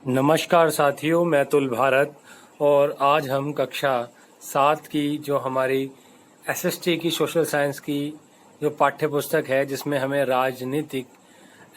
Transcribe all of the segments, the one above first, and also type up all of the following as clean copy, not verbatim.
नमस्कार साथियों, मैं तुल भारत और आज हम कक्षा 7 की जो हमारी एसएसटी की सोशल साइंस की जो पाठ्य पुस्तक है, जिसमें हमें राजनीतिक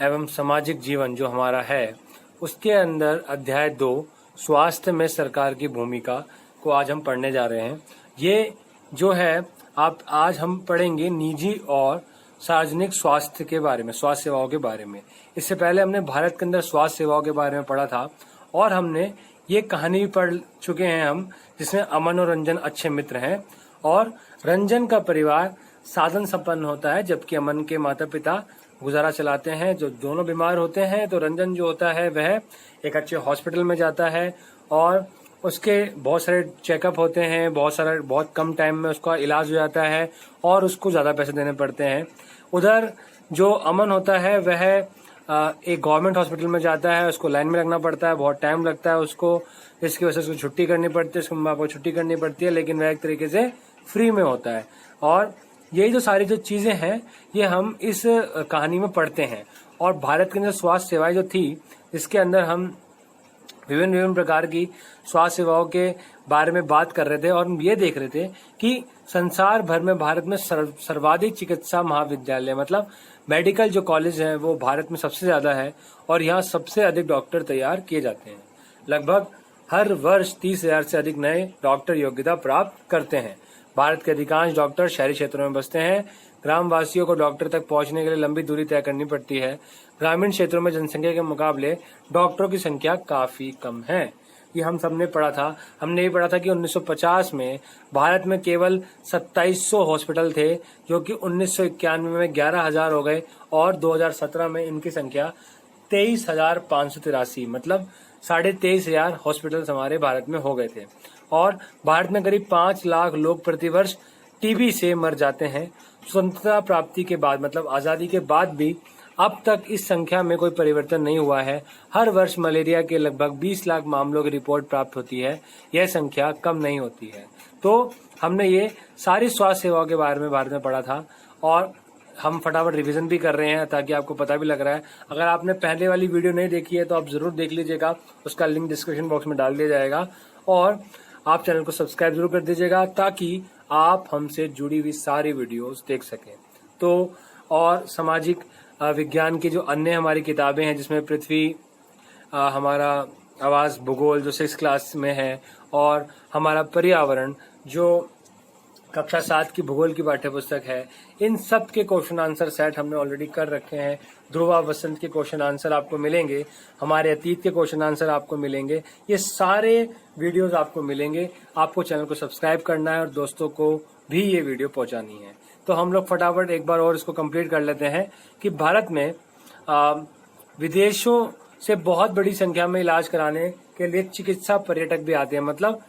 एवं सामाजिक जीवन जो हमारा है उसके अंदर अध्याय 2 स्वास्थ्य में सरकार की भूमिका को आज हम पढ़ने जा रहे हैं। ये जो है आज हम पढ़ेंगे निजी और सार्वजनिक स्वास्थ्य के बारे में, स्वास्थ्य सेवाओं के बारे में। इससे पहले हमने भारत के अंदर स्वास्थ्य सेवाओं के बारे में पढ़ा था और हमने ये कहानी भी पढ़ चुके हैं हम, जिसमें अमन और रंजन अच्छे मित्र हैं और रंजन का परिवार साधन संपन्न होता है, जबकि अमन के माता पिता गुजारा चलाते हैं। जो दोनों बीमार होते हैं तो रंजन जो होता है वह एक अच्छे हॉस्पिटल में जाता है और उसके बहुत सारे चेकअप होते हैं, बहुत कम टाइम में उसका इलाज हो जाता है और उसको ज्यादा पैसे देने पड़ते हैं। उधर जो अमन होता है वह एक गवर्नमेंट हॉस्पिटल में जाता है, उसको लाइन में लगना पड़ता है, बहुत टाइम लगता है उसको, जिसकी वजह से उसको छुट्टी करनी पड़ती है, उसको माँ को छुट्टी करनी पड़ती है, लेकिन वह एक तरीके से फ्री में होता है। और यही जो सारी जो चीजें हैं ये हम इस कहानी में पढ़ते हैं। और भारत के अंदर स्वास्थ्य सेवाएं जो थी, इसके अंदर हम विभिन्न प्रकार की स्वास्थ्य सेवाओं के बारे में बात कर रहे थे और हम ये देख रहे थे कि संसार भर में भारत में सर्वाधिक चिकित्सा महाविद्यालय मतलब मेडिकल जो कॉलेज हैं वो भारत में सबसे ज्यादा है और यहाँ सबसे अधिक डॉक्टर तैयार किए जाते हैं। लगभग हर वर्ष 30,000 से अधिक नए डॉक्टर योग्यता प्राप्त करते हैं। भारत के अधिकांश डॉक्टर शहरी क्षेत्रों में बसते हैं। ग्रामवासियों को डॉक्टर तक पहुंचने के लिए लंबी दूरी तय करनी पड़ती है। ग्रामीण क्षेत्रों में जनसंख्या के मुकाबले डॉक्टरों की संख्या काफी कम है। ये हम सबने पढ़ा था। हमने ये पढ़ा था कि 1950 में भारत में केवल 2700 हॉस्पिटल थे, जो कि 1991 में 11,000 हो गए और 2017 में इनकी संख्या 23,583 मतलब 23,500 हॉस्पिटल्स हमारे भारत में हो गए थे। और भारत में करीब 5 लाख लोग प्रतिवर्ष टीबी से मर जाते हैं। स्वतंत्रता प्राप्ति के बाद मतलब आजादी के बाद भी अब तक इस संख्या में कोई परिवर्तन नहीं हुआ है। हर वर्ष मलेरिया के लगभग 20 लाख मामलों की रिपोर्ट प्राप्त होती है। यह संख्या कम नहीं होती है। तो हमने ये सारी स्वास्थ्य सेवाओं के बारे में भारत में पढ़ा था और हम फटाफट रिवीजन भी कर रहे हैं ताकि आपको पता भी लग रहा है। अगर आपने पहले वाली वीडियो नहीं देखी है तो आप जरूर देख लीजिएगा, उसका लिंक डिस्क्रिप्शन बॉक्स में डाल दिया जाएगा और आप चैनल को सब्सक्राइब जरूर कर दीजिएगा ताकि आप हमसे जुड़ी हुई सारी वीडियोस देख सकें। तो और सामाजिक विज्ञान की जो अन्य हमारी किताबें हैं, जिसमें पृथ्वी, हमारा आवास भूगोल जो 6 क्लास में है और हमारा पर्यावरण जो कक्षा 7 की भूगोल की पाठ्य पुस्तक है, इन सब के क्वेश्चन आंसर सेट हमने ऑलरेडी कर रखे हैं। ध्रुवा वसंत के क्वेश्चन आंसर आपको मिलेंगे, हमारे अतीत के क्वेश्चन आंसर आपको मिलेंगे, ये सारे वीडियोस आपको मिलेंगे। आपको चैनल को सब्सक्राइब करना है और दोस्तों को भी ये वीडियो पहुंचानी है। तो हम लोग फटाफट एक बार और इसको कंप्लीट कर लेते हैं कि भारत में विदेशों से बहुत बड़ी संख्या में इलाज कराने के लिए चिकित्सा पर्यटक भी आते हैं, मतलब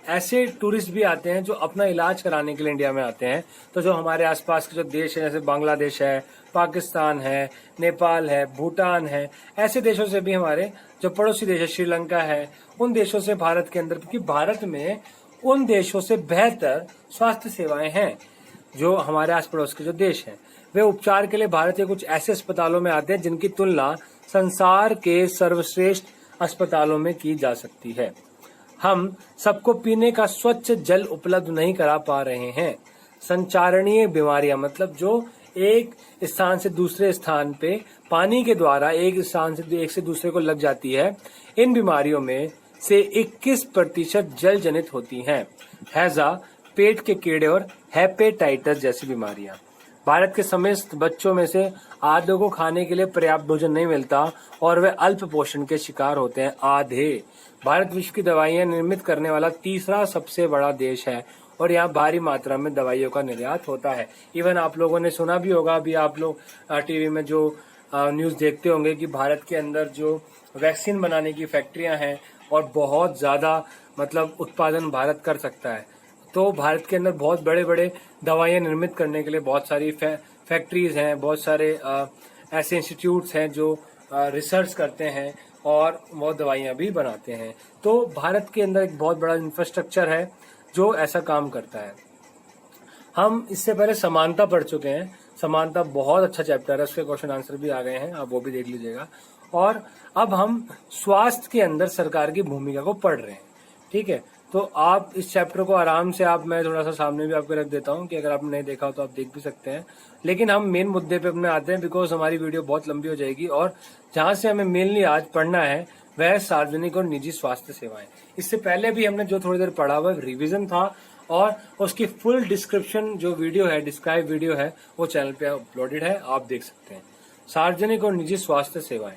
ऐसे टूरिस्ट भी आते हैं जो अपना इलाज कराने के लिए इंडिया में आते हैं। तो जो हमारे आसपास के जो देश है, जैसे बांग्लादेश है, पाकिस्तान है, नेपाल है, भूटान है, ऐसे देशों से भी हमारे जो पड़ोसी देश है, श्रीलंका है, उन देशों से भारत के अंदर, क्योंकि भारत में उन देशों से बेहतर स्वास्थ्य सेवाएं हैं। जो हमारे आस पड़ोस के जो देश हैं वे उपचार के लिए भारत के कुछ ऐसे अस्पतालों में आते हैं जिनकी तुलना संसार के सर्वश्रेष्ठ अस्पतालों में की जा सकती है। हम सबको पीने का स्वच्छ जल उपलब्ध नहीं करा पा रहे हैं। संचारणीय बीमारियां मतलब जो एक स्थान से दूसरे स्थान पे पानी के द्वारा एक स्थान से एक से दूसरे को लग जाती है, इन बीमारियों में से 21% जल जनित होती हैं। हैजा, पेट के कीड़े और हेपेटाइटिस जैसी बीमारियां। भारत के समस्त बच्चों में से आधे को खाने के लिए पर्याप्त भोजन नहीं मिलता और वे अल्प पोषण के शिकार होते हैं। आधे। भारत विश्व की दवाइयां निर्मित करने वाला तीसरा सबसे बड़ा देश है और यहाँ भारी मात्रा में दवाइयों का निर्यात होता है। इवन आप लोगों ने सुना भी होगा, अभी आप लोग टीवी में जो न्यूज देखते होंगे कि भारत के अंदर जो वैक्सीन बनाने की फैक्ट्रियां हैं और बहुत ज्यादा मतलब उत्पादन भारत कर सकता है। तो भारत के अंदर बहुत बड़े बड़े दवाइयां निर्मित करने के लिए बहुत सारी फैक्ट्रीज हैं, बहुत सारे ऐसे इंस्टीट्यूट्स हैं जो रिसर्च करते हैं और वो दवाइयां भी बनाते हैं। तो भारत के अंदर एक बहुत बड़ा इंफ्रास्ट्रक्चर है जो ऐसा काम करता है। हम इससे पहले समानता पढ़ चुके हैं। समानता बहुत अच्छा चैप्टर है, उसके क्वेश्चन आंसर भी आ गए हैं, आप वो भी देख लीजिएगा। और अब हम स्वास्थ्य के अंदर सरकार की भूमिका को पढ़ रहे हैं। ठीक है, तो आप इस चैप्टर को आराम से मैं थोड़ा सा सामने भी आपको रख देता हूँ कि अगर आपने नहीं देखा हो तो आप देख भी सकते हैं। लेकिन हम मेन मुद्दे पे अपने आते हैं, बिकॉज हमारी वीडियो बहुत लंबी हो जाएगी और जहां से हमें मेनली आज पढ़ना है वह सार्वजनिक और निजी स्वास्थ्य सेवाएं। इससे पहले भी हमने जो थोड़ी देर पढ़ा हुआ रिविजन था और उसकी फुल डिस्क्रिप्शन जो वीडियो है, डिस्क्राइब वीडियो है, वो चैनल पे अपलोडेड है, आप देख सकते हैं। सार्वजनिक और निजी स्वास्थ्य सेवाएं।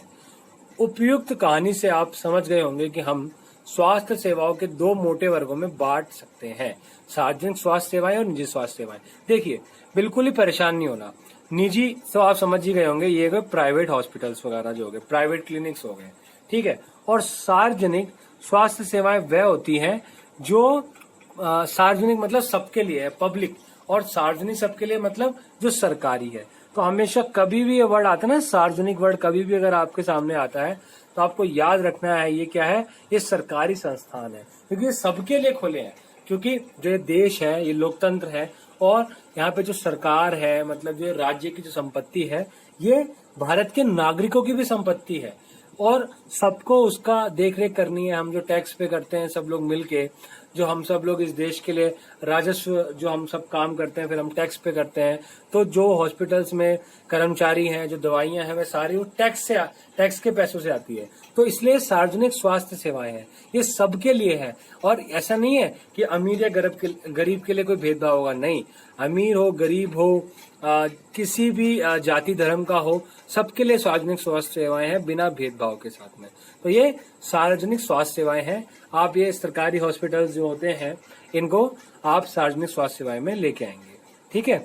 उपयुक्त कहानी से आप समझ गए होंगे कि हम स्वास्थ्य सेवाओं के दो मोटे वर्गों में बांट सकते हैं, सार्वजनिक स्वास्थ्य सेवाएं और निजी स्वास्थ्य सेवाएं। देखिए, बिल्कुल ही परेशान नहीं होना। निजी तो आप समझ ही गए होंगे, ये गए प्राइवेट हॉस्पिटल्स वगैरह जो हो गए, प्राइवेट क्लिनिक्स हो गए। ठीक है, और सार्वजनिक स्वास्थ्य सेवाएं वह होती हैं जो सार्वजनिक मतलब सबके लिए है, पब्लिक, और सार्वजनिक सबके लिए मतलब जो सरकारी है। तो हमेशा कभी भी ये वर्ड आता है ना, सार्वजनिक वर्ड कभी भी अगर आपके सामने आता है तो आपको याद रखना है ये क्या है, ये सरकारी संस्थान है, क्योंकि ये सबके लिए खुले हैं। क्योंकि जो ये देश है ये लोकतंत्र है और यहाँ पे जो सरकार है, मतलब जो राज्य की जो संपत्ति है, ये भारत के नागरिकों की भी संपत्ति है और सबको उसका देखरेख करनी है। हम जो टैक्स पे करते हैं सब लोग मिलके, जो हम सब लोग इस देश के लिए राजस्व जो हम सब काम करते हैं, फिर हम टैक्स पे करते हैं। तो जो हॉस्पिटल्स में कर्मचारी हैं, जो दवाइयां हैं, वे सारी वो टैक्स के पैसों से आती है। तो इसलिए सार्वजनिक स्वास्थ्य सेवाएं हैं, ये सबके लिए है। और ऐसा नहीं है कि अमीर या गरीब के लिए कोई भेदभाव होगा, नहीं। अमीर हो, गरीब हो, किसी भी जाति धर्म का हो, सबके लिए सार्वजनिक स्वास्थ्य सेवाएं हैं, बिना भेदभाव के साथ में। तो ये सार्वजनिक स्वास्थ्य सेवाएं हैं। आप ये सरकारी हॉस्पिटल्स जो होते हैं, इनको आप सार्वजनिक स्वास्थ्य सेवाएं में लेके आएंगे। ठीक है,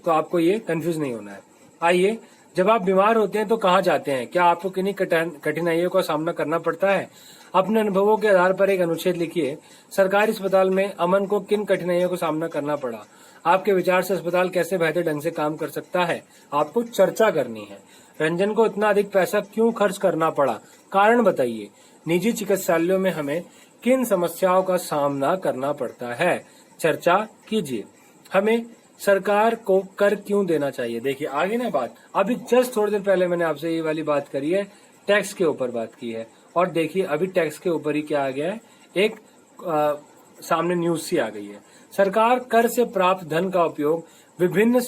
तो आपको ये कंफ्यूज नहीं होना है। आइए, जब आप बीमार होते हैं तो कहाँ जाते हैं? क्या आपको किन्हीं कठिनाइयों का सामना करना पड़ता है? अपने अनुभवों के आधार पर एक अनुच्छेद लिखिए। सरकारी अस्पताल में अमन को किन कठिनाइयों का सामना करना पड़ा? आपके विचार से अस्पताल कैसे बेहतर ढंग से काम कर सकता है? आपको चर्चा करनी है। रंजन को इतना अधिक पैसा क्यों खर्च करना पड़ा? कारण बताइए। निजी चिकित्सालयों में हमें किन समस्याओं का सामना करना पड़ता है? चर्चा कीजिए। हमें सरकार को कर क्यों देना चाहिए? देखिए आगे ना बात, अभी जस्ट थोड़ी देर पहले मैंने आपसे ये वाली बात करी है, टैक्स के ऊपर बात की है। और देखिए अभी टैक्स के ऊपर ही क्या आ गया है, एक सामने न्यूज सी आ गई है। सरकार कर से प्राप्त धन का उपयोग विभिन्न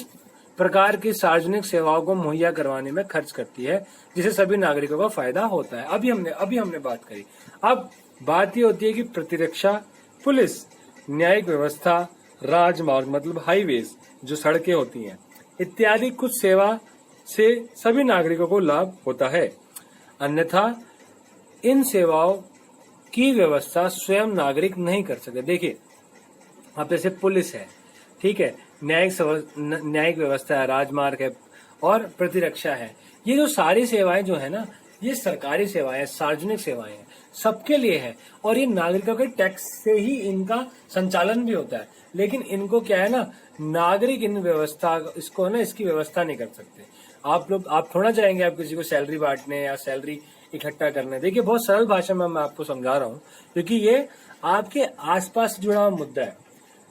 प्रकार की सार्वजनिक सेवाओं को मुहैया करवाने में खर्च करती है, जिससे सभी नागरिकों का फायदा होता है। अभी हमने बात करी। अब बात ये होती है कि प्रतिरक्षा, पुलिस, न्यायिक व्यवस्था, राजमार्ग मतलब हाईवेज, जो सड़कें होती हैं इत्यादि, कुछ सेवा से सभी नागरिकों को लाभ होता है। अन्यथा इन सेवाओं की व्यवस्था स्वयं नागरिक नहीं कर सकते। देखिए, अब जैसे पुलिस है, ठीक है, न्यायिक व्यवस्था है, राजमार्ग है और प्रतिरक्षा है। ये जो सारी सेवाएं जो है ना, ये सरकारी सेवाएं, सार्वजनिक सेवाएं हैं, सबके लिए है और ये नागरिकों के टैक्स से ही इनका संचालन भी होता है। लेकिन इनको क्या है ना, नागरिक इन व्यवस्था इसको ना, इसकी व्यवस्था नहीं कर सकते। आप थोड़ा जाएंगे आप किसी को सैलरी बांटने या सैलरी इकट्ठा करने। देखिए बहुत सरल भाषा में मैं आपको समझा रहा हूँ, क्योंकि ये आपके आसपास जुड़ा हुआ मुद्दा है।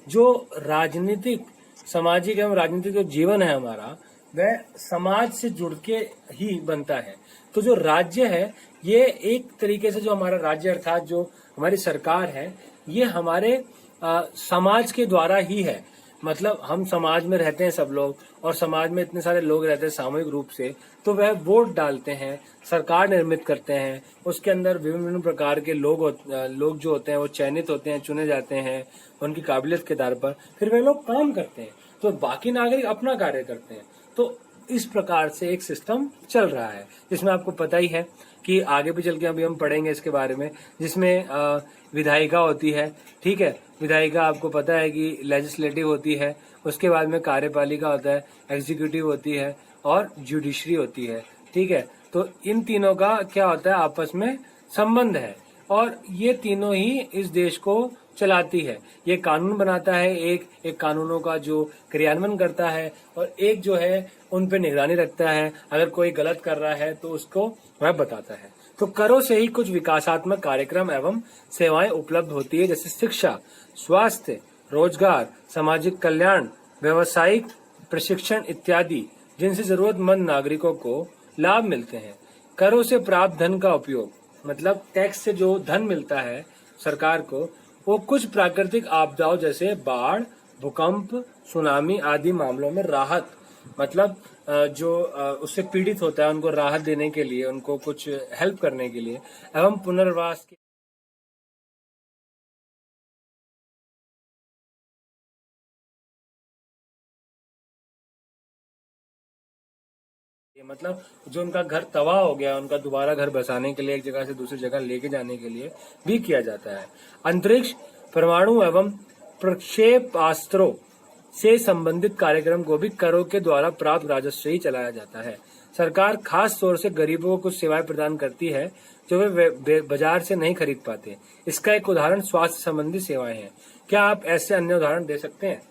जो राजनीतिक, सामाजिक एवं राजनीतिक जो जीवन है हमारा, वह समाज से जुड़ के ही बनता है। तो जो राज्य है, ये एक तरीके से जो हमारा राज्य अर्थात जो हमारी सरकार है, ये हमारे समाज के द्वारा ही है। मतलब हम समाज में रहते हैं सब लोग, और समाज में इतने सारे लोग रहते हैं सामूहिक रूप से, तो वह वोट डालते हैं, सरकार निर्मित करते हैं। उसके अंदर विभिन्न प्रकार के लोग जो होते हैं वो चयनित होते हैं, चुने जाते हैं उनकी काबिलियत के आधार पर, फिर वे लोग काम करते हैं, तो बाकी नागरिक अपना कार्य करते हैं। तो इस प्रकार से एक सिस्टम चल रहा है, जिसमें आपको पता ही है कि आगे भी चल के अभी हम पढ़ेंगे इसके बारे में, जिसमें विधायिका होती है। ठीक है, विधायिका आपको पता है कि लेजिस्लेटिव होती है, उसके बाद में कार्यपालिका होता है, एग्जीक्यूटिव होती है और जुडिशरी होती है। ठीक है, तो इन तीनों का क्या होता है, आपस में संबंध है और ये तीनों ही इस देश को चलाती है। ये कानून बनाता है, एक कानूनों का जो क्रियान्वयन करता है, और एक जो है उन पे निगरानी रखता है। अगर कोई गलत कर रहा है तो उसको वह बताता है। तो करों से ही कुछ विकासात्मक कार्यक्रम एवं सेवाएं उपलब्ध होती है, जैसे शिक्षा, स्वास्थ्य, रोजगार, सामाजिक कल्याण, व्यावसायिक प्रशिक्षण इत्यादि, जिनसे जरूरतमंद नागरिकों को लाभ मिलते हैं। करों से प्राप्त धन का उपयोग, मतलब टैक्स से जो धन मिलता है सरकार को, वो कुछ प्राकृतिक आपदाओं जैसे बाढ़, भूकंप, सुनामी आदि मामलों में राहत, मतलब जो उससे पीड़ित होता है उनको राहत देने के लिए, उनको कुछ हेल्प करने के लिए एवं पुनर्वास के मतलब जो उनका घर तबाह हो गया उनका दोबारा घर बसाने के लिए, एक जगह से दूसरी जगह लेके जाने के लिए भी किया जाता है। अंतरिक्ष, परमाणु एवं प्रक्षेपास्त्रों से संबंधित कार्यक्रम को भी करों के द्वारा प्राप्त राजस्व से ही चलाया जाता है। सरकार खास तौर से गरीबों को कुछ सेवाएं प्रदान करती है जो वे बाजार से नहीं खरीद पाते। इसका एक उदाहरण स्वास्थ्य संबंधी सेवाएं हैं। क्या आप ऐसे अन्य उदाहरण दे सकते हैं?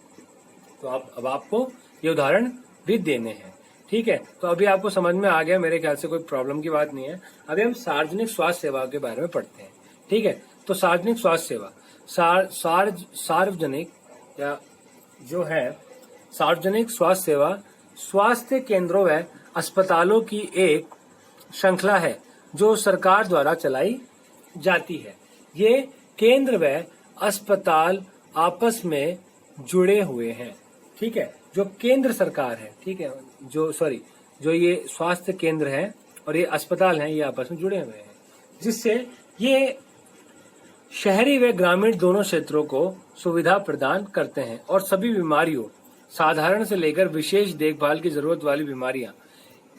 तो अब आपको ये उदाहरण भी देने हैं। ठीक है, तो अभी आपको समझ में आ गया, मेरे ख्याल से कोई प्रॉब्लम की बात नहीं है। अभी हम सार्वजनिक स्वास्थ्य सेवा के बारे में पढ़ते हैं। ठीक है, तो सार्वजनिक स्वास्थ्य सेवा सार्वजनिक या जो है सार्वजनिक स्वास्थ्य सेवा स्वास्थ्य केंद्रों व अस्पतालों की एक श्रृंखला है जो सरकार द्वारा चलाई जाती है। ये केंद्र व अस्पताल आपस में जुड़े हुए हैं। ठीक है, जो केंद्र सरकार है, ठीक है, जो ये स्वास्थ्य केंद्र है और ये अस्पताल हैं, ये आपस में जुड़े हुए हैं, जिससे ये शहरी व ग्रामीण दोनों क्षेत्रों को सुविधा प्रदान करते हैं और सभी बीमारियों, साधारण से लेकर विशेष देखभाल की जरूरत वाली बीमारियां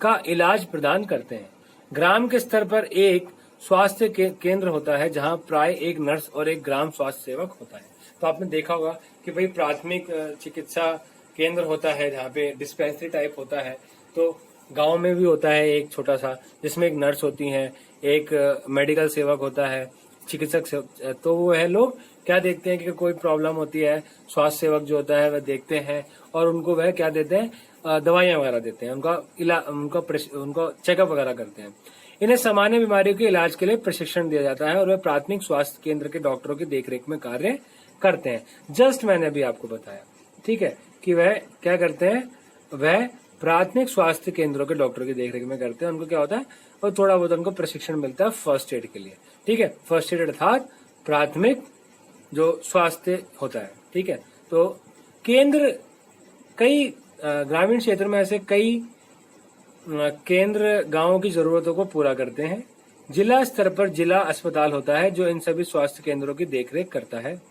का इलाज प्रदान करते हैं। ग्राम के स्तर पर एक स्वास्थ्य केंद्र होता है जहां प्राय एक नर्स और एक ग्राम स्वास्थ्य सेवक होता है। तो आपने देखा होगा कि भाई प्राथमिक चिकित्सा केंद्र होता है जहाँ पे डिस्पेंसरी टाइप होता है, तो गांव में भी होता है एक छोटा सा, जिसमें एक नर्स होती है, एक मेडिकल सेवक होता है, चिकित्सक। तो वो है, लोग क्या देखते हैं कि कोई प्रॉब्लम होती है, स्वास्थ्य सेवक जो होता है वह देखते हैं और उनको वह क्या देते हैं, दवाइयां वगैरह देते हैं, उनका चेकअप वगैरह करते हैं। इन्हें सामान्य बीमारियों के इलाज के लिए प्रशिक्षण दिया जाता है और वह प्राथमिक स्वास्थ्य केंद्र के डॉक्टरों की देखरेख में कार्य करते हैं। जस्ट मैंने अभी आपको बताया, ठीक है, कि वह क्या करते हैं, वह प्राथमिक स्वास्थ्य केंद्रों के डॉक्टरों की देखरेख में करते हैं। उनको क्या होता है, और थोड़ा बहुत उनको प्रशिक्षण मिलता है फर्स्ट एड के लिए। ठीक है, फर्स्ट एड अर्थात प्राथमिक जो स्वास्थ्य होता है। ठीक है, तो केंद्र कई ग्रामीण क्षेत्र में ऐसे कई केंद्र गांवों की जरूरतों को पूरा करते हैं। जिला स्तर पर जिला अस्पताल होता है जो इन सभी स्वास्थ्य केंद्रों की देखरेख करता है।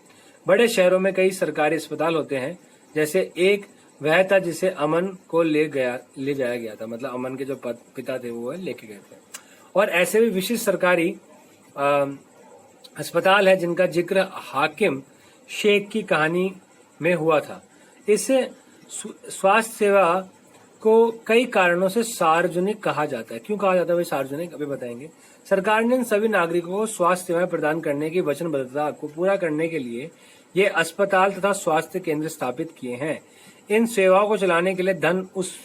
बड़े शहरों में कई सरकारी अस्पताल होते हैं, जैसे एक वह था जिसे अमन को ले जाया गया था, मतलब अमन के जो पिता थे वो लेके गए थे। और ऐसे भी विशिष्ट सरकारी अस्पताल है जिनका जिक्र हाकिम शेख की कहानी में हुआ था। इस स्वास्थ्य सेवा को कई कारणों से सार्वजनिक कहा जाता है। क्यों कहा जाता है भाई सार्वजनिक, अभी बताएंगे। सरकार ने इन सभी नागरिकों को स्वास्थ्य सेवाएं प्रदान करने की वचनबद्धता को पूरा करने के लिए ये अस्पताल तथा स्वास्थ्य केंद्र स्थापित किए हैं। इन सेवाओं को चलाने के लिए धन उस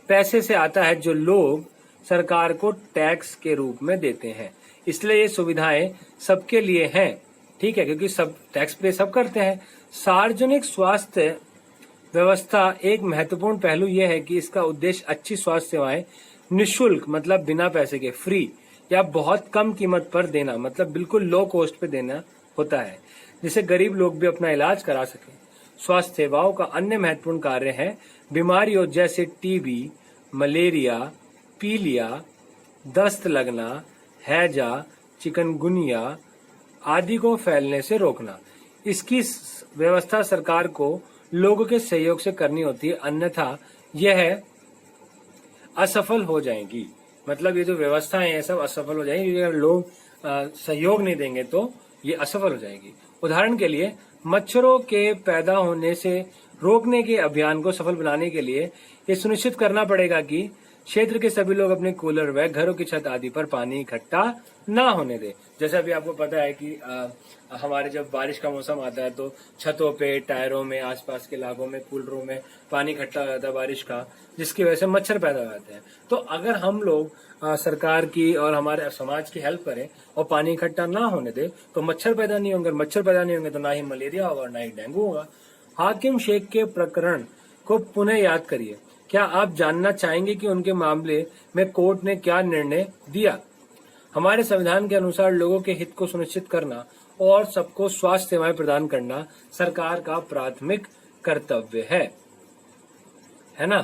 पैसे से आता है जो लोग सरकार को टैक्स के रूप में देते हैं, इसलिए ये सुविधाएं सबके लिए हैं। ठीक है, क्योंकि सब टैक्स पे सब करते हैं। सार्वजनिक स्वास्थ्य व्यवस्था एक महत्वपूर्ण पहलू यह है कि इसका उद्देश्य अच्छी स्वास्थ्य सेवाएं निःशुल्क, मतलब बिना पैसे के, फ्री या बहुत कम कीमत पर देना, मतलब बिल्कुल लो कॉस्ट पे देना होता है, जिससे गरीब लोग भी अपना इलाज करा सकें। स्वास्थ्य सेवाओं का अन्य महत्वपूर्ण कार्य है बीमारियों जैसे टीबी, मलेरिया, पीलिया, दस्त लगना, हैजा, चिकनगुनिया आदि को फैलने से रोकना। इसकी व्यवस्था सरकार को लोगों के सहयोग से करनी होती है, अन्यथा यह असफल हो जाएगी। मतलब ये जो व्यवस्था है ये सब असफल हो जाएगी, क्योंकि अगर लोग सहयोग नहीं देंगे तो ये असफल हो जाएगी। उदाहरण के लिए मच्छरों के पैदा होने से रोकने के अभियान को सफल बनाने के लिए ये सुनिश्चित करना पड़ेगा कि क्षेत्र के सभी लोग अपने कूलर व घरों की छत आदि पर पानी इकट्ठा ना होने दे। जैसा अभी आपको पता है कि हमारे जब बारिश का मौसम आता है तो छतों पे, टायरों में, आसपास के इलाकों में, कूलरों में पानी इकट्ठा हो जाता है बारिश का, जिसकी वजह से मच्छर पैदा हो जाते हैं। तो अगर हम लोग सरकार की और हमारे समाज की हेल्प करें और पानी इकट्ठा ना होने दे तो मच्छर पैदा नहीं होंगे, मच्छर पैदा नहीं होंगे तो ना ही मलेरिया होगा और ना ही डेंगू होगा। हाकिम शेख के प्रकरण को पुनः याद करिए। क्या आप जानना चाहेंगे कि उनके मामले में कोर्ट ने क्या निर्णय दिया? हमारे संविधान के अनुसार लोगों के हित को सुनिश्चित करना और सबको स्वास्थ्य सेवाएं प्रदान करना सरकार का प्राथमिक कर्तव्य है ना?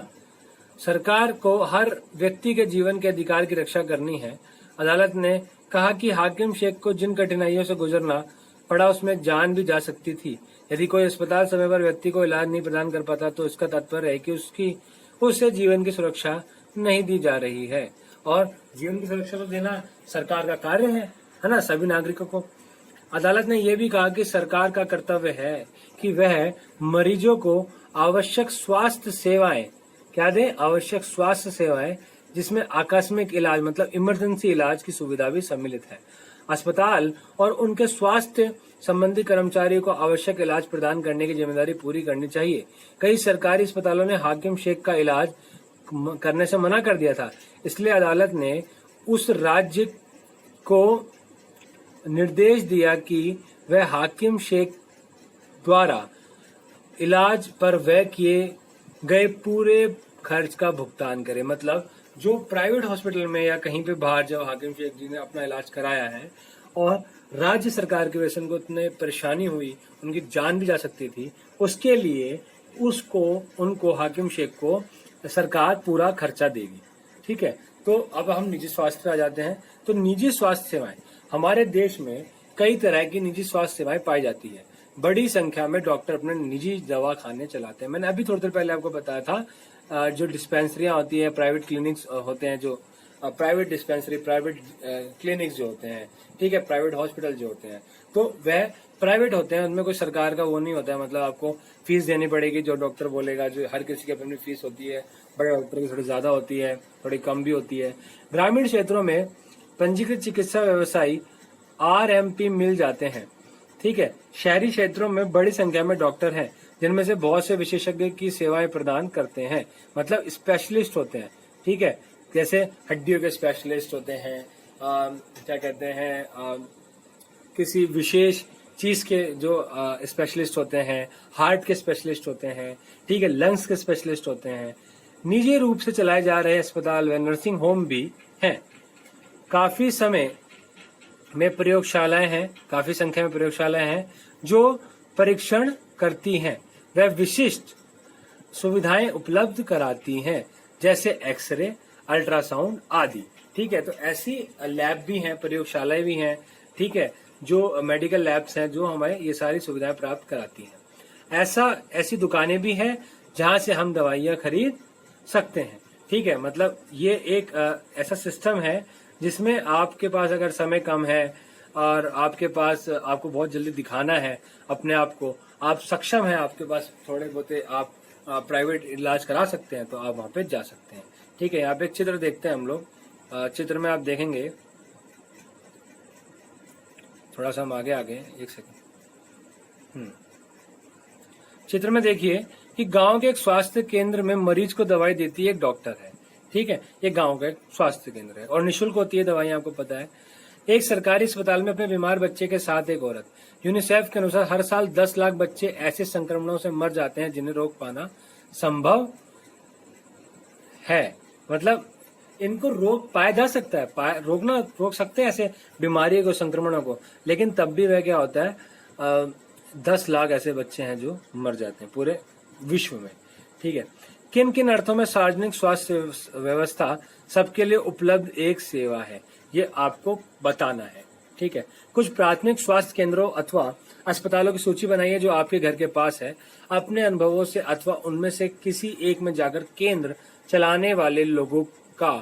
सरकार को हर व्यक्ति के जीवन के अधिकार की रक्षा करनी है। अदालत ने कहा कि हाकिम शेख को जिन कठिनाइयों से गुजरना पड़ा उसमें जान भी जा सकती थी। यदि कोई अस्पताल समय पर व्यक्ति को इलाज नहीं प्रदान कर पाता तो इसका तात्पर्य है कि उससे जीवन की सुरक्षा नहीं दी जा रही है, और जीवन की सुरक्षा तो देना सरकार का कार्य है ना, सभी नागरिकों को। अदालत ने यह भी कहा कि सरकार का कर्तव्य है कि वह मरीजों को आवश्यक स्वास्थ्य सेवाएं क्या दे, आवश्यक स्वास्थ्य सेवाएं जिसमें आकस्मिक इलाज मतलब इमरजेंसी इलाज की सुविधा भी सम्मिलित है। अस्पताल और उनके स्वास्थ्य संबंधी कर्मचारियों को आवश्यक इलाज प्रदान करने की जिम्मेदारी पूरी करनी चाहिए। कई सरकारी अस्पतालों ने हाकिम शेख का इलाज करने से मना कर दिया था, इसलिए अदालत ने उस राज्य को निर्देश दिया कि वह हाकिम शेख द्वारा इलाज पर व्यय किए गए पूरे खर्च का भुगतान करे। मतलब जो प्राइवेट हॉस्पिटल में या कहीं पे बाहर जब हाकिम शेख जी ने अपना इलाज कराया है और राज्य सरकार की वजह से उनको इतने परेशानी हुई, उनकी जान भी जा सकती थी, उसके लिए उनको हाकिम शेख को सरकार पूरा खर्चा देगी। ठीक है, तो अब हम निजी स्वास्थ्य पे आ जाते हैं। तो निजी स्वास्थ्य सेवाएं, हमारे देश में कई तरह की निजी स्वास्थ्य सेवाएं पाई जाती है। बड़ी संख्या में डॉक्टर अपने निजी दवाखाने चलाते हैं। मैंने अभी थोड़ी देर पहले आपको बताया था, जो डिस्पेंसरियां होती है, प्राइवेट क्लिनिक्स होते हैं, जो प्राइवेट डिस्पेंसरी, प्राइवेट क्लिनिक्स जो होते हैं, ठीक है, प्राइवेट हॉस्पिटल जो होते हैं, तो वह प्राइवेट होते हैं, उनमें कोई सरकार का वो नहीं होता है। मतलब आपको फीस देनी पड़ेगी, जो डॉक्टर बोलेगा, जो हर किसी की अपनी फीस होती है। बड़े डॉक्टर की थोड़ी ज्यादा होती है, थोड़ी कम भी होती है। ग्रामीण क्षेत्रों में पंजीकृत चिकित्सा व्यवसायी RMP मिल जाते हैं। ठीक है, शहरी क्षेत्रों में बड़ी संख्या में डॉक्टर हैं, जिनमें से बहुत से विशेषज्ञ की सेवाएं प्रदान करते हैं, मतलब स्पेशलिस्ट होते हैं। ठीक है, जैसे हड्डियों के स्पेशलिस्ट होते हैं, क्या कहते हैं, किसी विशेष चीज के जो स्पेशलिस्ट होते हैं, हार्ट के स्पेशलिस्ट होते हैं, ठीक है, लंग्स के स्पेशलिस्ट होते हैं। निजी रूप से चलाए जा रहे अस्पताल व नर्सिंग होम भी हैं। काफी समय में प्रयोगशालाएं हैं, काफी संख्या में प्रयोगशालाएं हैं जो परीक्षण करती हैं, वह विशिष्ट सुविधाएं उपलब्ध कराती हैं, जैसे एक्सरे, अल्ट्रासाउंड आदि। ठीक है, तो ऐसी लैब भी हैं, प्रयोगशालाएं भी हैं, ठीक है, जो मेडिकल लैब्स हैं जो हमें ये सारी सुविधाएं प्राप्त कराती हैं। ऐसी दुकानें भी हैं जहां से हम दवाइयां खरीद सकते हैं। ठीक है, मतलब ये एक ऐसा सिस्टम है जिसमें आपके पास अगर समय कम है और आपको बहुत जल्दी दिखाना है अपने आप को, आप सक्षम हैं, आपके पास थोड़े बहुत आप प्राइवेट इलाज करा सकते हैं, तो आप वहां पे जा सकते हैं। ठीक है, यहाँ पे एक चित्र देखते हैं हम लोग। चित्र में आप देखेंगे, थोड़ा सा हम आगे एक सेकंड। चित्र में देखिए कि गांव के एक स्वास्थ्य केंद्र में मरीज को दवाई देती है एक डॉक्टर है। ठीक है, ये गांव का एक स्वास्थ्य केंद्र है और निःशुल्क होती है दवाइयां, आपको पता है। एक सरकारी अस्पताल में अपने बीमार बच्चे के साथ एक औरत। यूनिसेफ के अनुसार हर साल 10 लाख बच्चे ऐसे संक्रमणों से मर जाते हैं जिन्हें रोक पाना संभव है। मतलब इनको रोक पाया जा सकता है, रोक सकते हैं ऐसे बीमारियों को, संक्रमणों को, लेकिन तब भी वह क्या होता है, 10 लाख ऐसे बच्चे हैं जो मर जाते हैं पूरे विश्व में। ठीक है, किन किन अर्थों में सार्वजनिक स्वास्थ्य व्यवस्था सबके लिए उपलब्ध एक सेवा है, ये आपको बताना है। ठीक है, कुछ प्राथमिक स्वास्थ्य केंद्रों अथवा अस्पतालों की सूची बनाइए जो आपके घर के पास है। अपने अनुभवों से अथवा उनमें से किसी एक में जाकर केंद्र चलाने वाले लोगों का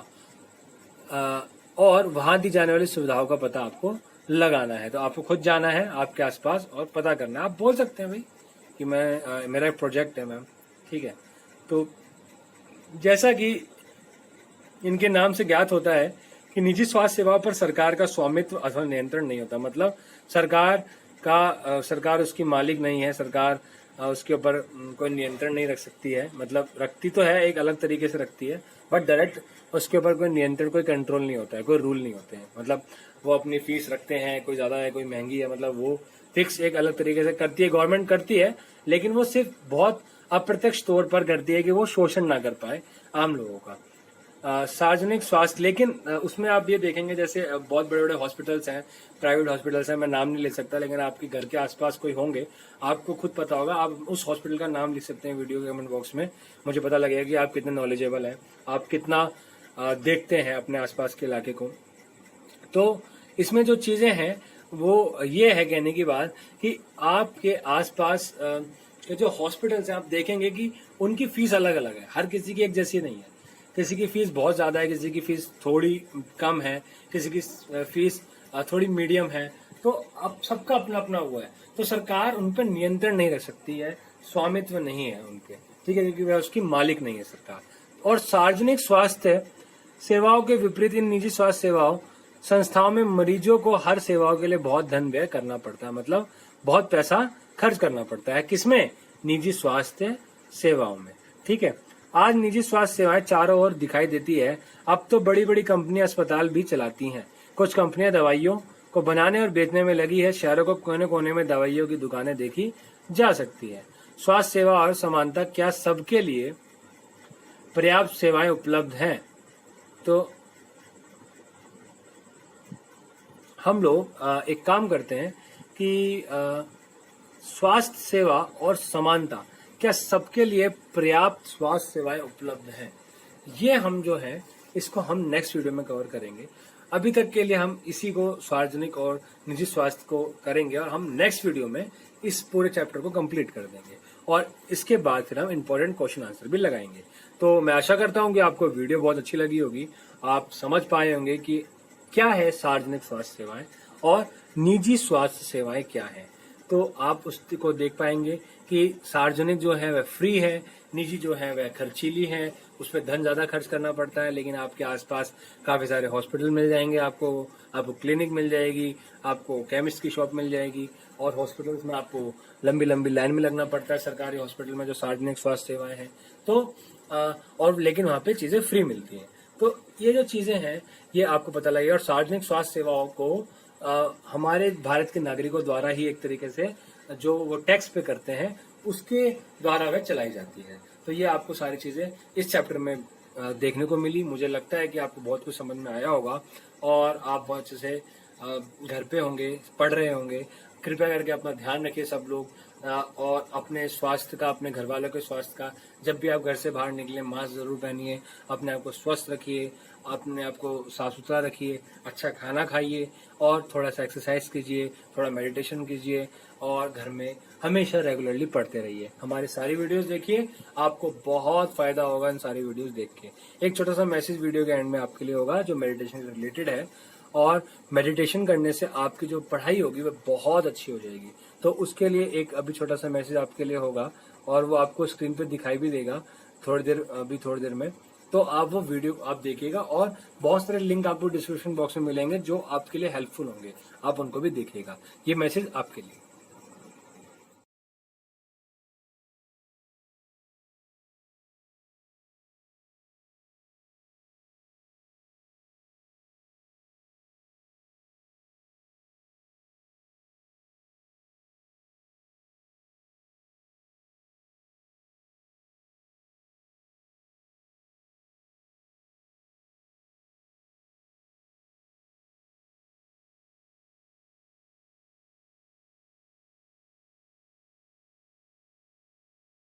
और वहां दी जाने वाली सुविधाओं का पता आपको लगाना है। तो आपको खुद जाना है आपके आसपास और पता करना है। आप बोल सकते हैं भाई कि मेरा एक प्रोजेक्ट है मैम। ठीक है, तो जैसा कि इनके नाम से ज्ञात होता है कि निजी स्वास्थ्य सेवाओं पर सरकार का स्वामित्व अथवा नियंत्रण नहीं होता। मतलब सरकार उसकी मालिक नहीं है, सरकार उसके ऊपर कोई नियंत्रण नहीं रख सकती है। मतलब रखती तो है, एक अलग तरीके से रखती है, बट डायरेक्ट उसके ऊपर कोई नियंत्रण, कोई कंट्रोल नहीं होता है, कोई रूल नहीं होते हैं। मतलब वो अपनी फीस रखते हैं, कोई ज्यादा है कोई महंगी है, मतलब वो फिक्स एक अलग तरीके से करती है, गवर्नमेंट करती है, लेकिन वो सिर्फ बहुत अप्रत्यक्ष तौर पर करती है कि वो शोषण ना कर पाए आम लोगों का। सार्वजनिक स्वास्थ्य, लेकिन उसमें आप ये देखेंगे जैसे बहुत बड़े बड़े हॉस्पिटल्स हैं, प्राइवेट हॉस्पिटल्स हैं, मैं नाम नहीं ले सकता, लेकिन आपके घर के आसपास कोई होंगे, आपको खुद पता होगा, आप उस हॉस्पिटल का नाम लिख सकते हैं वीडियो के कमेंट बॉक्स में। मुझे पता लगेगा कि आप कितने नॉलेजेबल हैं, आप कितना देखते हैं अपने आसपास के इलाके को। तो इसमें जो चीजें हैं वो ये है कहने की बात कि आपके आसपास के जो हॉस्पिटल्स हैं, आप देखेंगे कि उनकी फीस अलग अलग है, हर किसी की एक जैसी नहीं है। किसी की फीस बहुत ज्यादा है, किसी की फीस थोड़ी कम है, किसी की फीस थोड़ी मीडियम है। तो अब सबका अपना अपना हुआ है, तो सरकार उन पर नियंत्रण नहीं रख सकती है, स्वामित्व नहीं है उनके, ठीक है, क्योंकि वह उसकी मालिक नहीं है सरकार। और सार्वजनिक स्वास्थ्य सेवाओं के विपरीत इन निजी स्वास्थ्य सेवाओं संस्थाओं में मरीजों को हर सेवाओं के लिए बहुत धन व्यय करना पड़ता है, मतलब बहुत पैसा खर्च करना पड़ता है। किसमें? निजी स्वास्थ्य सेवाओं में, ठीक है। आज निजी स्वास्थ्य सेवाएं चारों ओर दिखाई देती है। अब तो बड़ी बड़ी कंपनियां अस्पताल भी चलाती हैं। कुछ कंपनियां दवाइयों को बनाने और बेचने में लगी है। शहरों को कोने कोने में दवाइयों की दुकानें देखी जा सकती है। स्वास्थ्य सेवा और समानता, क्या सबके लिए पर्याप्त सेवाएं उपलब्ध हैं? तो हम लोग एक काम करते हैं कि स्वास्थ्य सेवा और समानता, क्या सबके लिए पर्याप्त स्वास्थ्य सेवाएं उपलब्ध हैं? ये हम जो है इसको हम नेक्स्ट वीडियो में कवर करेंगे। अभी तक के लिए हम इसी को सार्वजनिक और निजी स्वास्थ्य को करेंगे और हम नेक्स्ट वीडियो में इस पूरे चैप्टर को कंप्लीट कर देंगे और इसके बाद फिर हम इंपॉर्टेंट क्वेश्चन आंसर भी लगाएंगे। तो मैं आशा करता हूं कि आपको वीडियो बहुत अच्छी लगी होगी, आप समझ पाए होंगे कि क्या है सार्वजनिक स्वास्थ्य सेवाएं और निजी स्वास्थ्य सेवाएं क्या है। तो आप उसको देख पाएंगे कि सार्वजनिक जो है वह फ्री है, निजी जो है वह खर्चीली है, उसमें धन ज्यादा खर्च करना पड़ता है, लेकिन आपके आसपास काफी सारे हॉस्पिटल मिल जाएंगे, आपको क्लिनिक मिल जाएगी, आपको केमिस्ट की शॉप मिल जाएगी, और हॉस्पिटल्स में आपको लंबी लंबी लाइन में लगना पड़ता है सरकारी हॉस्पिटल में जो सार्वजनिक स्वास्थ्य सेवाएं हैं। तो और लेकिन वहाँ पे चीजें फ्री मिलती हैं। तो ये जो चीजें हैं ये आपको पता लगेगा। और सार्वजनिक स्वास्थ्य सेवाओं को हमारे भारत के नागरिकों द्वारा ही एक तरीके से जो वो टैक्स पे करते हैं उसके द्वारा वह चलाई जाती है। तो ये आपको सारी चीजें इस चैप्टर में देखने को मिली। मुझे लगता है कि आपको बहुत कुछ समझ में आया होगा और आप बहुत अच्छे से घर पे होंगे, पढ़ रहे होंगे। कृपया करके अपना ध्यान रखिए सब लोग, और अपने स्वास्थ्य का, अपने घर वालों के स्वास्थ्य का, जब भी आप घर से बाहर निकले मास्क जरूर पहनिए, अपने आप को स्वस्थ रखिए, अपने आप को साफ सुथरा रखिए, अच्छा खाना खाइए और थोड़ा सा एक्सरसाइज कीजिए, थोड़ा मेडिटेशन कीजिए और घर में हमेशा रेगुलरली पढ़ते रहिए। हमारी सारी वीडियोस देखिए, आपको बहुत फायदा होगा इन सारी वीडियोस देख के। एक छोटा सा मैसेज वीडियो के एंड में आपके लिए होगा जो मेडिटेशन से रिलेटेड है, और मेडिटेशन करने से आपकी जो पढ़ाई होगी वह बहुत अच्छी हो जाएगी। तो उसके लिए एक अभी छोटा सा मैसेज आपके लिए होगा और वो आपको स्क्रीन पे दिखाई भी देगा थोड़ी देर में। तो आप वो वीडियो आप देखिएगा और बहुत सारे लिंक आपको डिस्क्रिप्शन बॉक्स में मिलेंगे जो आपके लिए हेल्पफुल होंगे, आप उनको भी देखिएगा। ये मैसेज आपके लिए।